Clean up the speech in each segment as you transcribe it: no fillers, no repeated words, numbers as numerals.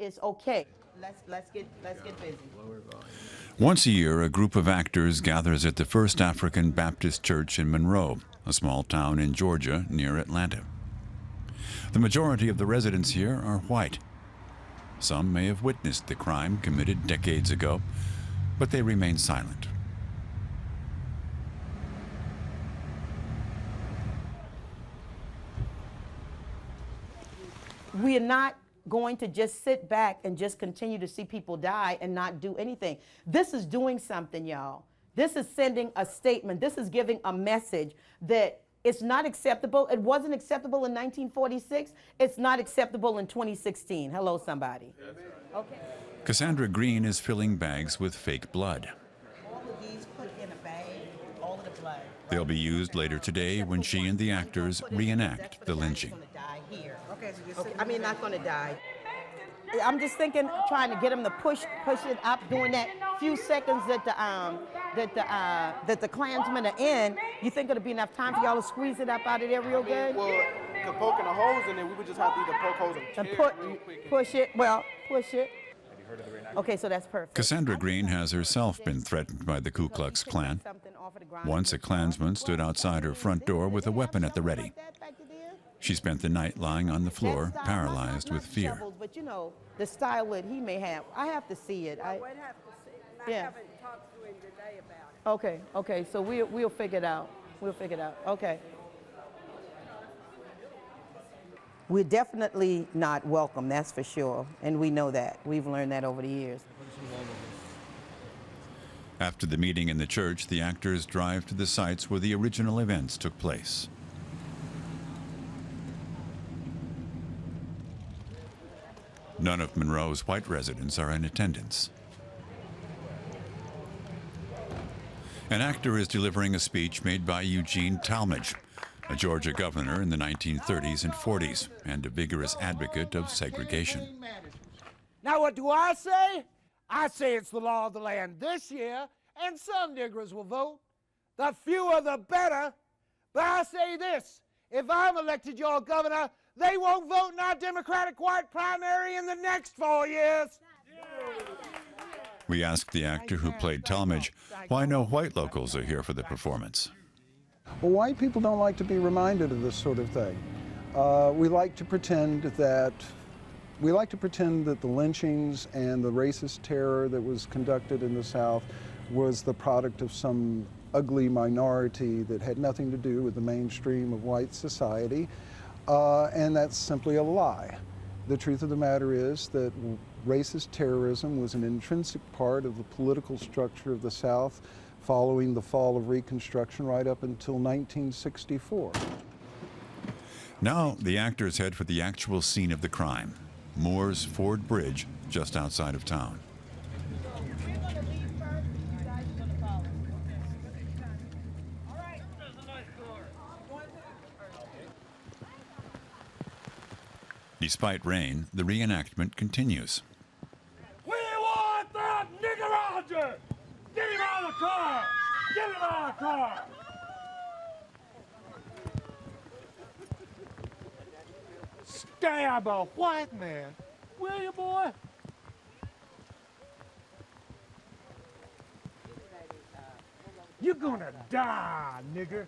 is okay. Let's get busy. Once a year, a group of actors gathers at the First African Baptist Church in Monroe, a small town in Georgia near Atlanta. The majority of the residents here are white. Some may have witnessed the crime committed decades ago, but they remain silent. We are not going to just sit back and just continue to see people die and not do anything. This is doing something, y'all. This is sending a statement. This is giving a message that it's not acceptable. It wasn't acceptable in 1946. It's not acceptable in 2016. Hello, somebody. Okay. Cassandra Green is filling bags with fake blood. All of these put in a bag, all of the blood. They'll be used later today when she and the actors reenact the lynching. Okay, I mean, not going to die. I'm just thinking, trying to get them to push it up, doing that few seconds that the Klansmen are in. You think it'll be enough time for y'all to squeeze it up out of there real good? Well, the poking the holes in there, we would just have to either poke holes and push it. Well, push it. Okay, so that's perfect. Cassandra Green has herself been threatened by the Ku Klux Klan. Once a Klansman stood outside her front door with a weapon at the ready. She spent the night lying on the floor, paralyzed with fear. But you know, the style that he may have, I have to see it. I would have to see it. I haven't talked to him today about it. Okay, so we'll figure it out. We'll figure it out. Okay. We're definitely not welcome, that's for sure, and we know that. We've learned that over the years. After the meeting in the church, the actors drive to the sites where the original events took place. None of Monroe's white residents are in attendance. An actor is delivering a speech made by Eugene Talmadge, a Georgia governor in the 1930s and 40s, and a vigorous advocate of segregation. Now what do I say? I say it's the law of the land this year, and some niggers will vote. The fewer the better. But I say this, if I'm elected your governor, they won't vote in our Democratic white primary in the next 4 years. We asked the actor who played Talmadge why no white locals are here for the performance. Well, white people don't like to be reminded of this sort of thing. We like to pretend that the lynchings and the racist terror that was conducted in the South was the product of some ugly minority that had nothing to do with the mainstream of white society. And that's simply a lie. The truth of the matter is that racist terrorism was an intrinsic part of the political structure of the South following the fall of Reconstruction right up until 1964. Now the actors head for the actual scene of the crime, Moore's Ford Bridge, just outside of town. Despite rain, the reenactment continues. We want that nigger Roger! Get him out of the car! Get him out of the car! Stab a white man, will you, boy? You're gonna die, nigger.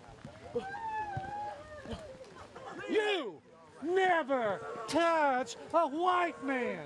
You never touch a white man.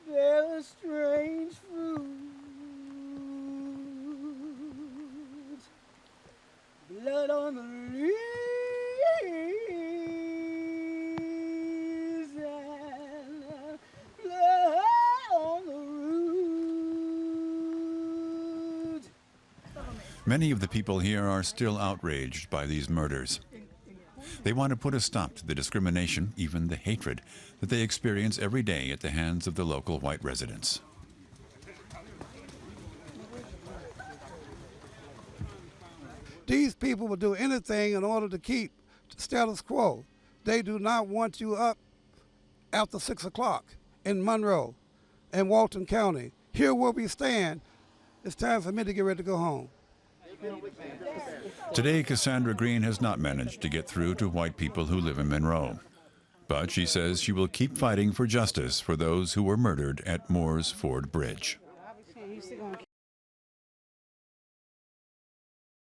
There Many of the people here are still outraged by these murders. They want to put a stop to the discrimination, even the hatred, that they experience every day at the hands of the local white residents. These people will do anything in order to keep status quo. They do not want you up after 6 o'clock in Monroe and Walton County. Here where we stand, it's time for me to get ready to go home. Today, Cassandra Green has not managed to get through to white people who live in Monroe. But she says she will keep fighting for justice for those who were murdered at Moore's Ford Bridge.